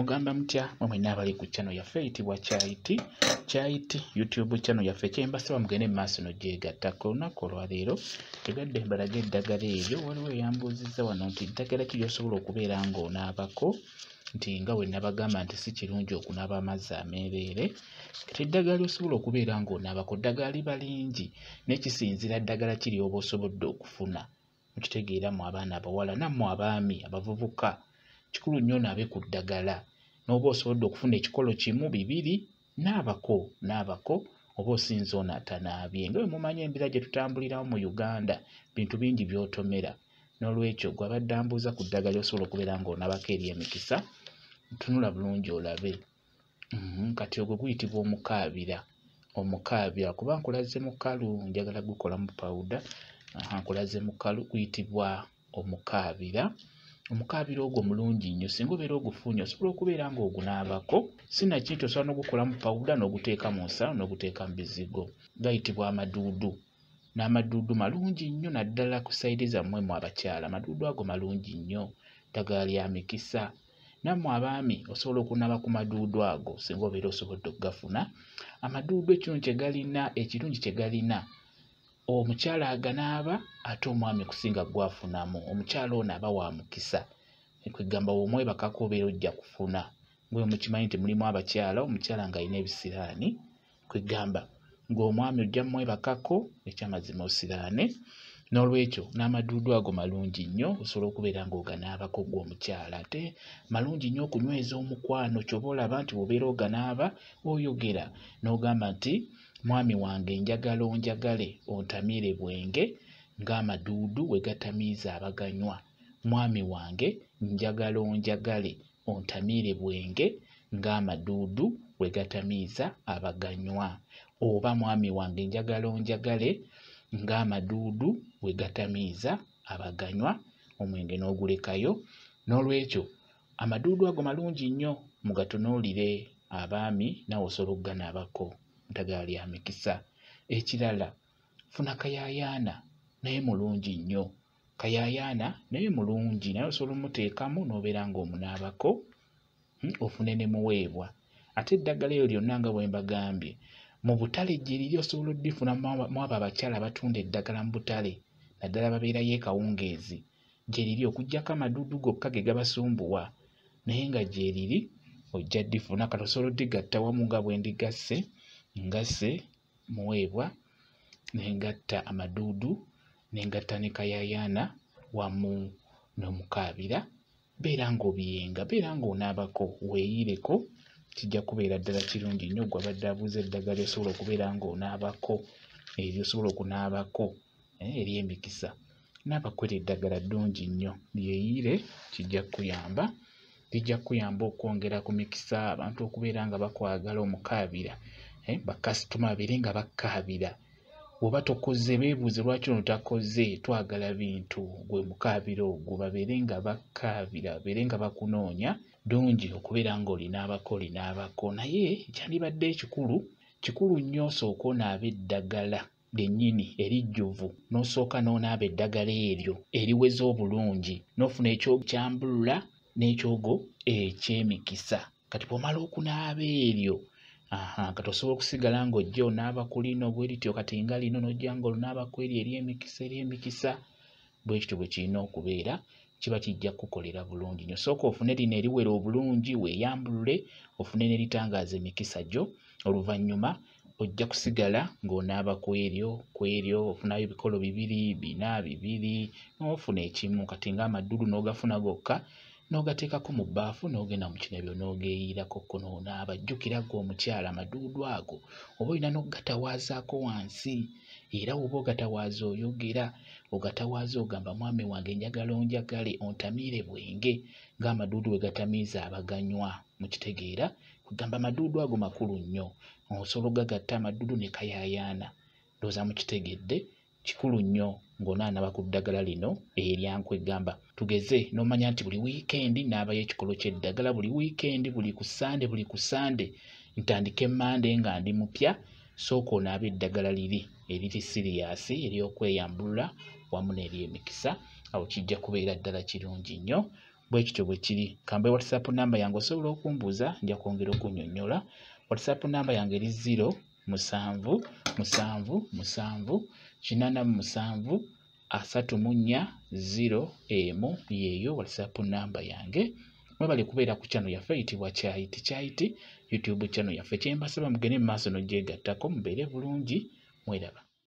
Mugamba mutya mwenna abali ku channel yaffe eyitibwa Kyayiti YouTube channel yaffe kyembasaba mugende mu maaso n'ogyegatta ku lunaku olwaleero tegadde mbalaga eddagala eryo waliwo eyambuuzizza wano nti ddagala ki ly'osobola okubeera ng'onaabako nti nga bwe nabagamba nti si kirungi okunaaba amazzi ameereere kati eddagala ly'osobola okubeera ng'onaabako ddagala liba lingi n'ekisinziira ddagala ki ly'oba osobodde okufuna mukitegeera mu abaana abawala nammwe abaami abavubuka kikulu nnyo naabe ku ddagala n'oba osobodde okufuna ekikolo kimu bibiri naabako oba osinza ono atanaabye nga bwe mumanyi embeera gye tutambuliramu mu Uganda bintu bingi by'otomera n'olwekyo gwe abadde ambuuza ku ddagala osobola okubeera ng'onaabako ery'emikisa tunula bulungi olabe kati ogwo guyitibwa omukaabira kuba nkulaze mu kkalu njagala gukola mu pawuda nkulaze mu kkalu guyitibwa omukaabira ogwo mulungi nnyo singa obeera ogufunye osobola okubeera ng'ogunaabako sinnakintu osobola n'ogukola mu pawuda n'oguteeka mu nsalo n'oguteeka mu bizigo gayitibwa amaduudu n'amaduudu malungi nnyo naddala ku sayidi zammwe mu abakyala amaduudu ago malungi nnyo ddagala lya mikisa nammwe abaami osobola okunaaba ku maduudu ago singa obeera osobodde okugafuna amaduudu ekirungi kye galina omukyala aganaaba ate omwami kusinga gwafunamu omukyala ono aba wa mukisa kwegamba omwebakako obeera ojja kufuna gwe mukimanyi nti mulimu abakyala omukyala ng'alina ebisiraani kwegamba ng'omwami ojja mwebakako ekyamazima osiraane n'olwekyo n'amaduudu ago malungi nnyo osobola okubeera ng'oganaabako gw'omukyala ate malungi nnyo okunyweza omukwano ky'oba olaba nti bw'obeera oganaaba oyogera n'ogamba nti mwami wange njagala onjagale ontamire bwenge ng'amaduudu we gatamiiza abaganywa mwami wange njagala onjagale ontamire bwenge ng'amaduudu we gatamiiza abaganywa oba mwami wange njagala onjagale ng'amaduudu we gatamiiza abaganywa omwenge n'ogulekayo n'olwekyo amaduudu ago malungi nnyo mugatunuulire abaami nawe osobola okuganaabako ddagala lya mikisa ekirala funa kayaayaana naye mulungi nnyo kayaayaana naye mulungi naye osobola omuteekamu n'obeera ng'omunaabako ofune ne muweebwa ate eddagala eryo lyonna nga bwe mbagambye mu butale gye liri osobola oddifuna mu abo abakyala abatunda eddagala mu butale naddala babeerayo ekawungeezi gye liri okuggyako amaduudu gokka ge gabasumbuwa naye nga gye liri ojja ddifuna kati osobola oddigatta wamu nga bwe ngasse muweebwa nengatta amaduudu nengatta ne kayaayaana wamu n'omukaabira beera ng'obiyenga beera ng'onaabako weeyireko kijja kubeera ddala kirungi nnyo gwe abadde abuuza eddagala osobola okubeera ng'onaabako eryo osobola okunaabako ery'emikisa naabako eddagala ddungi nnyo lyeyire kijja kuyamba okwongera ku mikisa abantu okubeera nga bakwagala omukaabira bakasitoma babeere nga bakkaabira bw'oba tokoze beebuuze lwaki ono takoze twagala bintu gwe mukaabira ogwo babeere nga bakkaabira babeere nga bakunoonya ddungi okubeera ng'olinaabako naye ekyandibadde kikulu nnyo osooka onaaba eddagala lyennyini erijjuvu n'osooka n'onaaba eddagala eryo eriweza obulungi n'ofuna ekyokyambulula n'ekyogo eky'emikisa kati bw'omala okunaaba eryo kati osobola okusigala ng'ojja onaaba ku lino bwe lityo kati nga lino n'ojja ng'olunaabako eryo ery'emikisa bwe kityo bwe kirina okubeera kiba kijja kukolera bulungi nnyo sooka ofune lino eriwera obulungi weeyambulule ofune ne litangaaza emikisa gyo oluvannyuma ojja kusigala ng'onaaba ku eryo ofunayo ebikolo 2 4 n'ofuna ekimu kati ng'amaduudu n'ogafuna gokka n'ogateekako mu bbaafu n'ogenda mu kinebyo n'ogeeyirakokko n'onaaba jjukira ggwe omukyala amaduudu ago oba olina n'ogatawaazaako wansi era woba ogatawaaza oyogera ogatawaaza ogamba mwami wange njagala onjagale ontamiire bwenge ng'amaduudu we gatamiiza abaganywa mukitegeera kugamba amaduudu ago makulu nnyo osobola ogagatta amaduudu ne kayaayaana ndowooza mukitegedde kikulu nnyo ng'onaanaba ku ddagala lino eryankwegamba tugeze n'omanya nti buli wiikendi naabayo ekikolo ky'eddagala buli wiikendi buli ku sande ntandike Mande nga ndi mupya sooka onaaba eddagala eriri siriyasi ery'okweyambulula wamu n'ery'emikisa awo kijja kubeera ddala kirungi nnyo bwe kityo bwe kiri. Kambe WhatsApp namba yange osobola okumbuuza nja kwongera okunnyonnyola. WhatsApp namba yange eri 0777847 yeeyo WhatsApp namba yange. Mwebale kubeera ku channel yaffe eyitibwa Kyayiti YouTube channel yaffe. Kyembasaba mugende mu maaso n'ogyegattako mubeere bulungi. Mweraba.